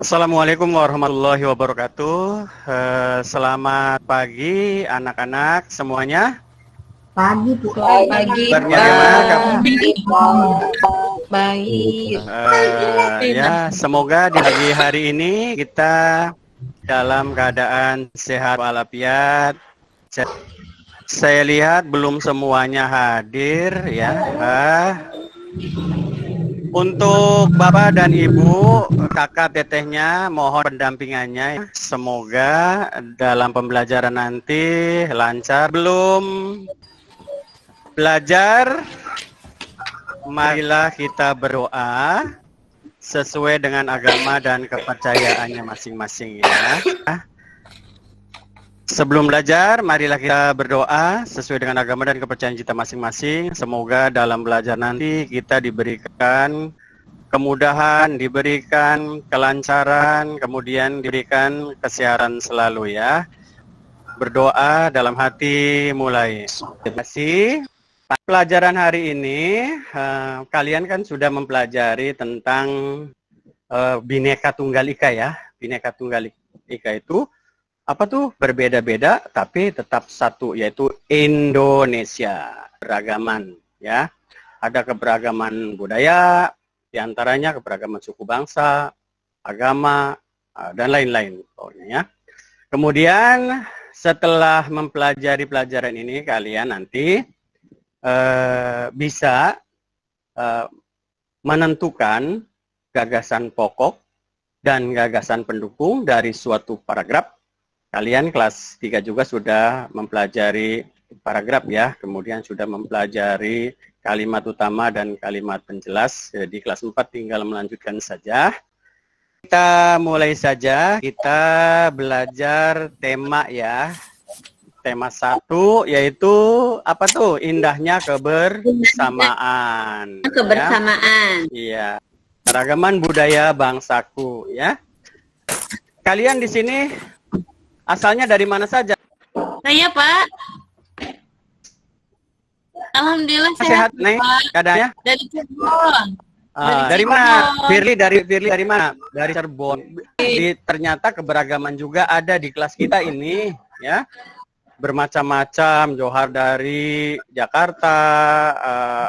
Assalamualaikum warahmatullahi wabarakatuh. Selamat pagi anak-anak semuanya. Pagi, Bu. Pagi, Bagaimana kabar? Baik. Ya, semoga di pagi hari ini kita dalam keadaan sehat walafiat. Saya lihat belum semuanya hadir ya. Untuk Bapak dan Ibu, kakak tetehnya mohon pendampingannya. Semoga dalam pembelajaran nanti lancar. Belum belajar, marilah kita berdoa sesuai dengan agama dan kepercayaannya masing-masing ya. Sebelum belajar, marilah kita berdoa sesuai dengan agama dan kepercayaan kita masing-masing. Semoga dalam belajar nanti kita diberikan kemudahan, diberikan kelancaran, kemudian diberikan kesehatan selalu ya. Berdoa dalam hati mulai. Terima kasih. Pelajaran hari ini, kalian kan sudah mempelajari tentang Bhinneka Tunggal Ika ya. Bhinneka Tunggal Ika itu apa tuh? Berbeda-beda tapi tetap satu, yaitu Indonesia. Beragaman ya. Ada keberagaman budaya, diantaranya keberagaman suku bangsa, agama, dan lain-lain. Ya. Kemudian setelah mempelajari pelajaran ini, kalian nanti bisa menentukan gagasan pokok dan gagasan pendukung dari suatu paragraf. Kalian kelas 3 juga sudah mempelajari paragraf ya, kemudian sudah mempelajari kalimat utama dan kalimat penjelas. Jadi kelas 4 tinggal melanjutkan saja. Kita mulai saja, kita belajar tema ya. Tema 1 yaitu apa tuh? Indahnya kebersamaan. Kebersamaan. Iya. Keragaman budaya bangsaku ya. Kalian di sini asalnya dari mana saja? Saya, Pak. Alhamdulillah Sehat, sehat, Neng, Pak. keadaannya? Dari Cirebon. Dari mana? Firly dari mana? Dari Cirebon. Ternyata keberagaman juga ada di kelas kita ini, ya. Bermacam-macam. Johar dari Jakarta,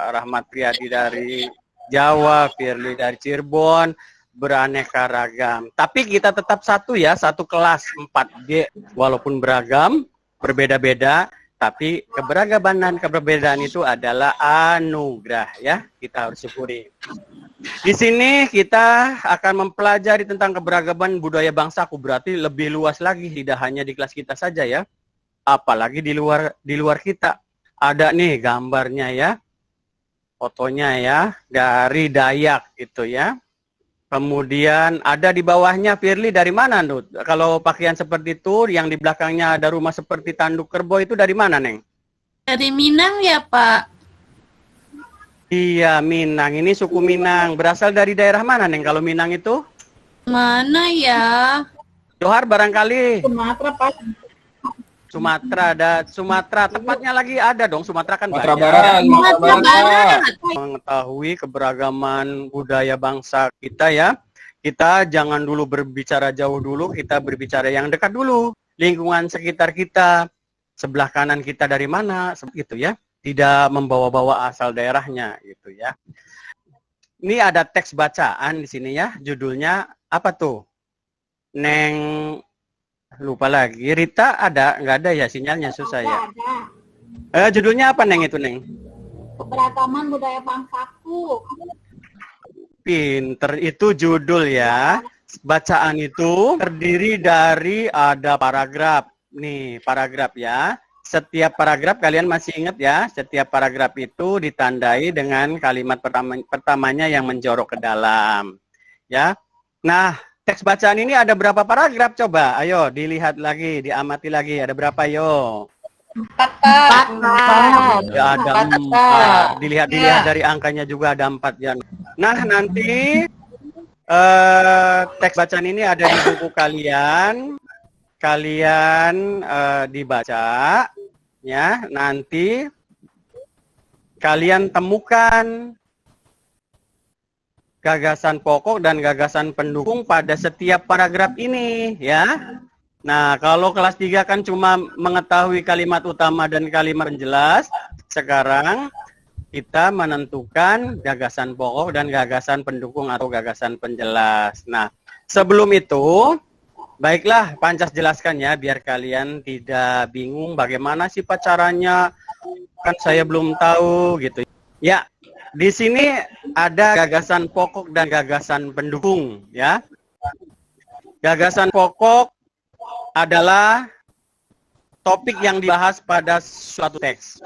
Rahmat Priyadi dari Jawa, Firly dari Cirebon, beraneka ragam. Tapi kita tetap satu ya, satu kelas 4G. Walaupun beragam, berbeda-beda, tapi keberagaman dan keberbedaan itu adalah anugerah ya. Kita harus syukuri. Di sini kita akan mempelajari tentang keberagaman budaya bangsaku, berarti lebih luas lagi, tidak hanya di kelas kita saja ya. Apalagi di luar kita. Ada nih gambarnya ya. Fotonya ya, dari Dayak gitu ya. Kemudian ada di bawahnya Firly dari mana, Nut? Kalau pakaian seperti itu, yang di belakangnya ada rumah seperti tanduk kerbau itu dari mana, Neng? Dari Minang ya, Pak? Iya, Minang. Ini suku Minang. Berasal dari daerah mana, Neng? Kalau Minang itu? Mana ya? Johar barangkali. Sumatera, Pak. Sumatera, ada Sumatera. Tepatnya lagi ada dong, Sumatera kan Sumatera banyak. Barat, Sumatera Barat. Mengetahui keberagaman budaya bangsa kita ya. Kita jangan dulu berbicara jauh dulu, kita berbicara yang dekat dulu. Lingkungan sekitar kita, sebelah kanan kita dari mana, gitu ya. Tidak membawa-bawa asal daerahnya gitu ya. Ini ada teks bacaan di sini ya, judulnya apa tuh? Neng lupa lagi. Rita ada? Nggak ada ya, sinyalnya susah ya. Ada. Judulnya apa, Neng, itu, Neng? Keberagaman budaya bangsaku. Pinter, itu judul ya. Bacaan itu terdiri dari ada paragraf. Nih, paragraf ya. Setiap paragraf kalian masih ingat ya, setiap paragraf itu ditandai dengan kalimat pertamanya yang menjorok ke dalam. Ya. Nah, teks bacaan ini ada berapa paragraf coba? Ayo dilihat lagi, diamati lagi. Ada berapa yo? 4, Pak. Ya, ada 4. Dilihat dari angkanya juga ada 4 ya. Nah, nanti teks bacaan ini ada di buku kalian. Kalian dibaca ya. Nanti kalian temukan gagasan pokok dan gagasan pendukung pada setiap paragraf ini, ya. Nah, kalau kelas 3 kan cuma mengetahui kalimat utama dan kalimat penjelas. Sekarang kita menentukan gagasan pokok dan gagasan pendukung atau gagasan penjelas. Nah, sebelum itu, baiklah Pancas jelaskan ya, biar kalian tidak bingung bagaimana sih Pak caranya, kan saya belum tahu gitu. Ya, di sini ada gagasan pokok dan gagasan pendukung ya. Gagasan pokok adalah topik yang dibahas pada suatu teks.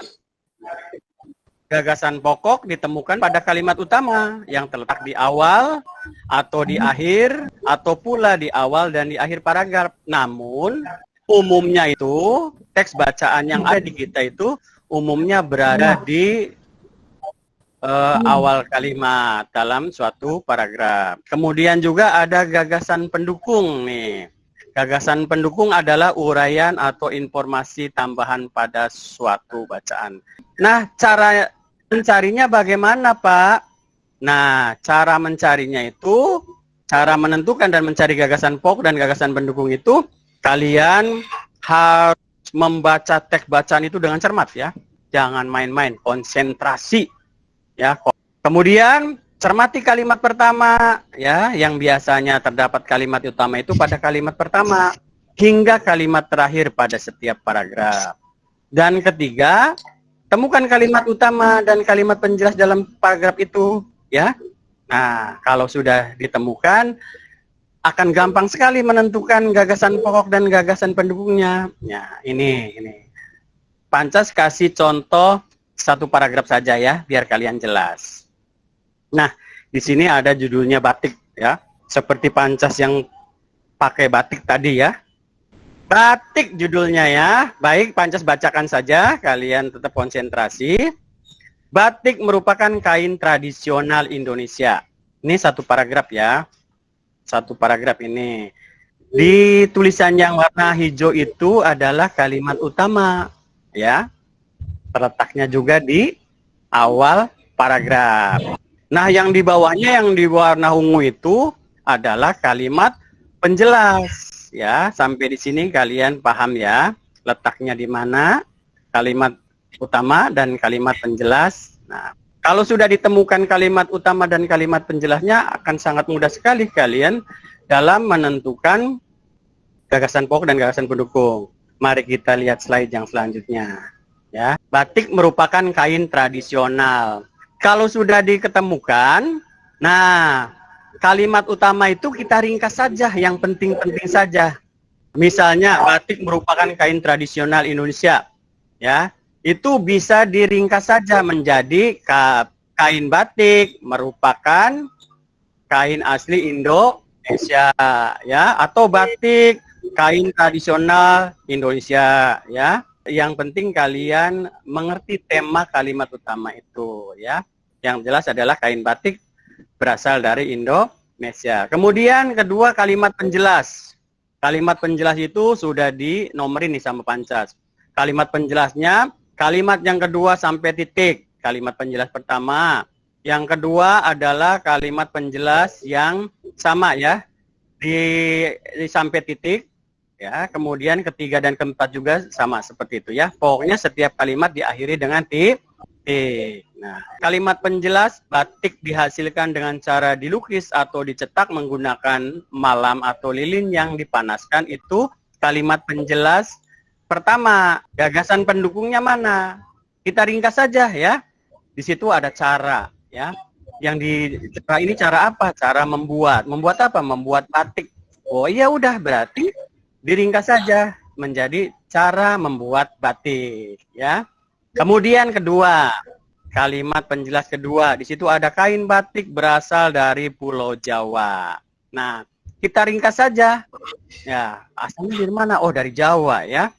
Gagasan pokok ditemukan pada kalimat utama yang terletak di awal atau di akhir atau pula di awal dan di akhir paragraf. Namun umumnya itu teks bacaan yang ada di kita itu umumnya berada di awal kalimat dalam suatu paragraf. Kemudian juga ada gagasan pendukung nih. Gagasan pendukung adalah uraian atau informasi tambahan pada suatu bacaan. Nah, cara mencarinya bagaimana, Pak? Nah, cara mencarinya itu, cara menentukan dan mencari gagasan pokok dan gagasan pendukung itu, kalian harus membaca teks bacaan itu dengan cermat ya. Jangan main-main, konsentrasi. Ya. Kemudian cermati kalimat pertama ya, yang biasanya terdapat kalimat utama itu pada kalimat pertama hingga kalimat terakhir pada setiap paragraf. Dan ketiga, temukan kalimat utama dan kalimat penjelas dalam paragraf itu ya. Nah, kalau sudah ditemukan akan gampang sekali menentukan gagasan pokok dan gagasan pendukungnya. Ya, ini. Pancas kasih contoh satu paragraf saja ya, biar kalian jelas. Nah, di sini ada judulnya batik ya, seperti Pancas yang pakai batik tadi ya. Batik judulnya ya. Baik, Pancas bacakan saja, kalian tetap konsentrasi. Batik merupakan kain tradisional Indonesia. Ini satu paragraf ya. Satu paragraf ini. Di tulisan yang warna hijau itu adalah kalimat utama ya. Terletaknya juga di awal paragraf. Nah, yang di bawahnya yang di warna ungu itu adalah kalimat penjelas ya. Sampai di sini kalian paham ya, letaknya di mana kalimat utama dan kalimat penjelas. Nah, kalau sudah ditemukan kalimat utama dan kalimat penjelasnya akan sangat mudah sekali kalian dalam menentukan gagasan pokok dan gagasan pendukung. Mari kita lihat slide yang selanjutnya. Ya, batik merupakan kain tradisional. Kalau sudah diketemukan, nah kalimat utama itu kita ringkas saja, yang penting-penting saja. Misalnya batik merupakan kain tradisional Indonesia, ya itu bisa diringkas saja menjadi kain batik merupakan kain asli Indonesia, ya atau batik kain tradisional Indonesia, ya. Yang penting kalian mengerti tema kalimat utama itu ya. Yang jelas adalah kain batik berasal dari Indonesia. Kemudian kedua kalimat penjelas. Kalimat penjelas itu sudah dinomerin nih sama Pancas. Kalimat penjelasnya, kalimat yang kedua sampai titik. Kalimat penjelas pertama. Yang kedua adalah kalimat penjelas yang sama ya. Di sampai titik. Ya, kemudian ketiga dan keempat juga sama seperti itu ya. Pokoknya setiap kalimat diakhiri dengan titik. Nah, kalimat penjelas batik dihasilkan dengan cara dilukis atau dicetak menggunakan malam atau lilin yang dipanaskan, itu kalimat penjelas pertama. Gagasan pendukungnya mana? Kita ringkas saja ya. Di situ ada cara ya. Yang di cara ini cara apa? Cara membuat. Membuat apa? Membuat batik. Oh iya udah, berarti diringkas saja menjadi cara membuat batik ya. Kemudian kedua, kalimat penjelas kedua, di situ ada kain batik berasal dari Pulau Jawa. Nah, kita ringkas saja. Ya, asalnya dari mana? Oh, dari Jawa ya.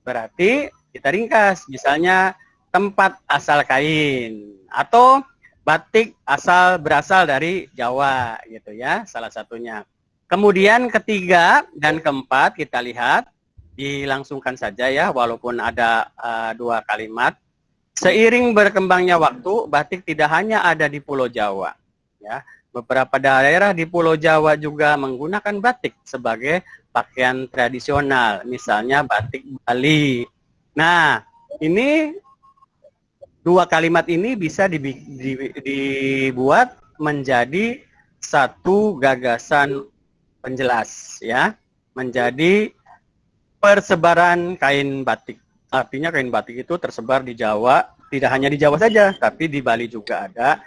Berarti kita ringkas, misalnya tempat asal kain atau batik berasal dari Jawa gitu ya, salah satunya. Kemudian ketiga dan keempat kita lihat, dilangsungkan saja ya, walaupun ada dua kalimat. Seiring berkembangnya waktu, batik tidak hanya ada di Pulau Jawa, ya, beberapa daerah di Pulau Jawa juga menggunakan batik sebagai pakaian tradisional, misalnya batik Bali. Nah, ini dua kalimat ini bisa dibuat menjadi satu gagasan penjelas, ya, menjadi persebaran kain batik. Artinya kain batik itu tersebar di Jawa, tidak hanya di Jawa saja, tapi di Bali juga ada.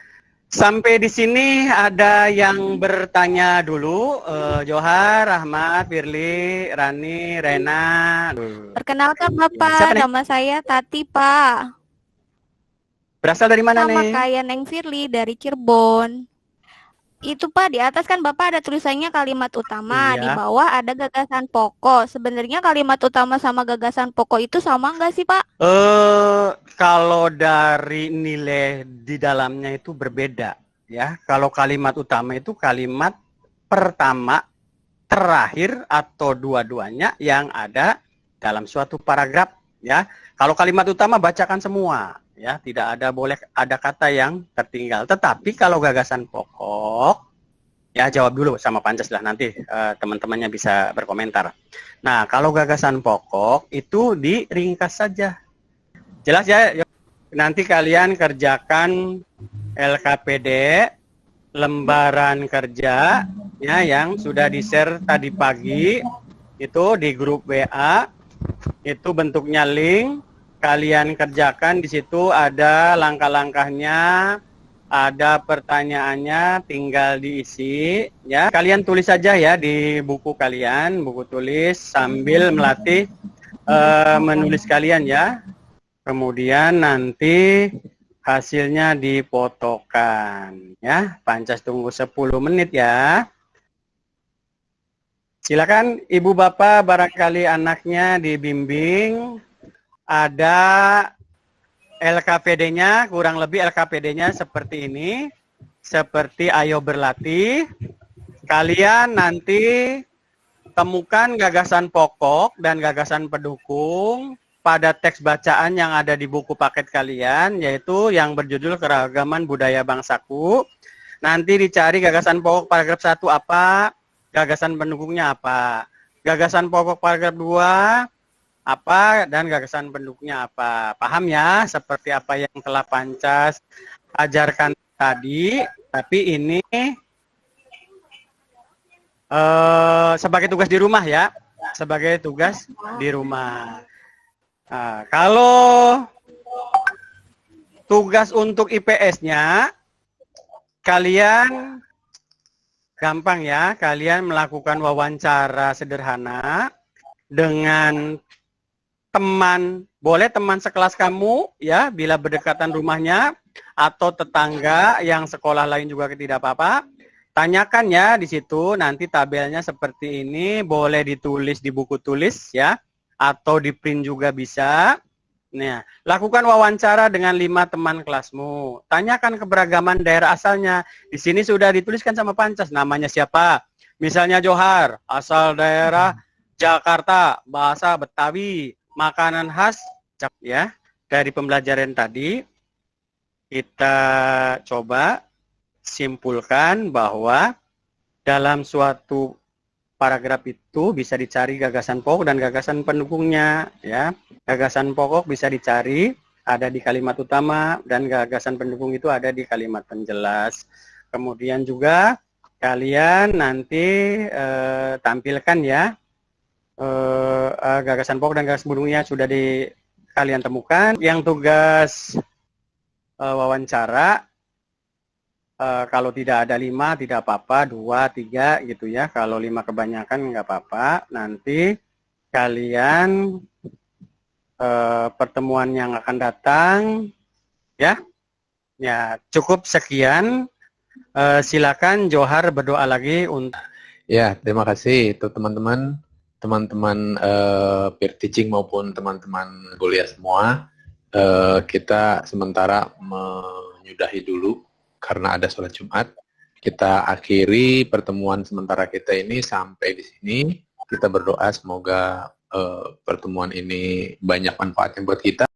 Sampai di sini ada yang bertanya dulu, Johar, Rahmat, Firly, Rani, Rena. Perkenalkan Bapak, nama saya Tati Pak. Berasal dari mana Sama nih? kayak Neng Firly dari Cirebon. Itu Pak, di atas kan Bapak ada tulisannya kalimat utama, Iya. di bawah ada gagasan pokok. Sebenarnya kalimat utama sama gagasan pokok itu sama nggak sih Pak? Kalau dari nilai di dalamnya itu berbeda, ya. Kalau kalimat utama itu kalimat pertama, terakhir atau dua-duanya yang ada dalam suatu paragraf, ya. Kalau kalimat utama bacakan semua, ya, tidak boleh ada kata yang tertinggal. Tetapi kalau gagasan pokok, ya jawab dulu sama Pancasila, nanti teman-temannya bisa berkomentar. Nah, kalau gagasan pokok itu diringkas saja. Jelas ya? Nanti kalian kerjakan LKPD, lembaran kerja, ya, yang sudah di-share tadi pagi, itu di grup WA, itu bentuknya link. Kalian kerjakan, di situ ada langkah-langkahnya, ada pertanyaannya, tinggal diisi, ya. Kalian tulis saja ya di buku kalian, buku tulis, sambil melatih menulis kalian, ya. Kemudian nanti hasilnya difotokan, ya. Pancas tunggu 10 menit ya. Silakan Ibu Bapak, barangkali anaknya dibimbing. Ada LKPD-nya, kurang lebih LKPD-nya seperti ini. Seperti ayo berlatih. Kalian nanti temukan gagasan pokok dan gagasan pendukung pada teks bacaan yang ada di buku paket kalian, yaitu yang berjudul Keragaman Budaya Bangsaku. Nanti dicari gagasan pokok paragraf 1 apa, gagasan pendukungnya apa. Gagasan pokok paragraf 2 apa, dan gagasan pendukungnya apa. Paham ya, seperti apa yang telah Pancas ajarkan tadi, tapi ini sebagai tugas di rumah ya, sebagai tugas di rumah. Nah, kalau tugas untuk IPS-nya, kalian gampang ya, kalian melakukan wawancara sederhana dengan teman, boleh teman sekelas kamu ya, bila berdekatan rumahnya, atau tetangga yang sekolah lain juga tidak apa-apa. Tanyakan ya di situ, nanti tabelnya seperti ini, boleh ditulis di buku tulis ya, atau di print juga bisa. Nah, lakukan wawancara dengan 5 teman kelasmu. Tanyakan keberagaman daerah asalnya. Di sini sudah dituliskan sama Pancas, namanya siapa? Misalnya Johar, asal daerah Jakarta, bahasa Betawi, makanan khas, ya. Dari pembelajaran tadi, kita coba simpulkan bahwa dalam suatu paragraf itu bisa dicari gagasan pokok dan gagasan pendukungnya, ya. Gagasan pokok bisa dicari ada di kalimat utama dan gagasan pendukung itu ada di kalimat penjelas. Kemudian juga kalian nanti tampilkan ya gagasan pokok dan gagasan pendukungnya sudah kalian temukan. Yang tugas wawancara, kalau tidak ada 5 tidak apa-apa, 2, 3 gitu ya. Kalau 5 kebanyakan nggak apa-apa. Nanti kalian pertemuan yang akan datang ya. Ya, cukup sekian. Silakan Johar berdoa lagi untuk. Ya, terima kasih itu teman-teman peer teaching maupun teman-teman kuliah semua. Kita sementara menyudahi dulu karena ada sholat Jumat. Kita akhiri pertemuan sementara kita ini sampai di sini. Kita berdoa semoga pertemuan ini banyak manfaatnya buat kita.